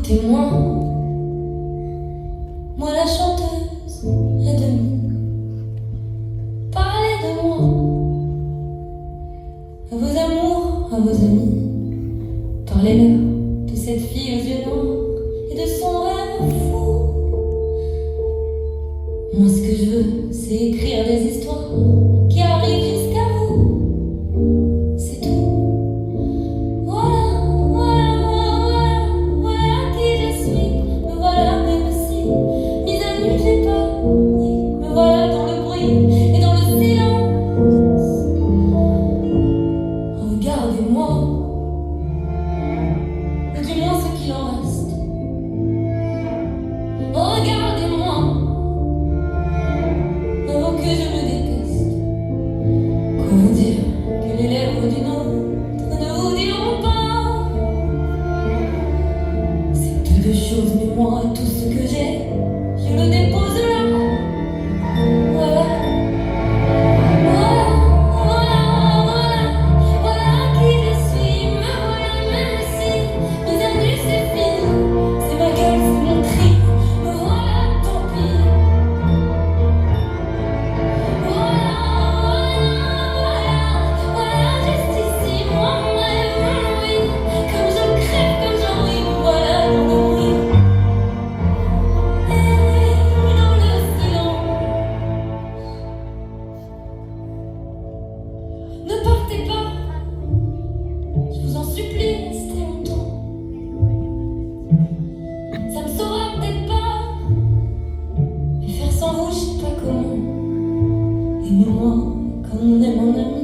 témoin, moi la chanteuse et demi. Parlez de moi, à vos amours, à vos amis. Parlez-leur de cette fille aux yeux noirs et de son rêve fou. Moi ce que je veux, c'est écrire des histoires qui arrivent jusqu'à vous. C'est tout. Regardez-moi, ou du moins ce qu'il en reste. Regardez-moi, avant que je me déteste. Quoi vous dire que les lèvres d'une autre ne vous diront pas? C'est peu de choses, mais moi, tout ce que j'ai, je le dépose là. Voilà. Ne partez pas, je vous en supplie, restez longtemps. Ça me saura peut-être pas, mais faire sans vous, je sais pas comment. Aimez-moi comme on aime un ami.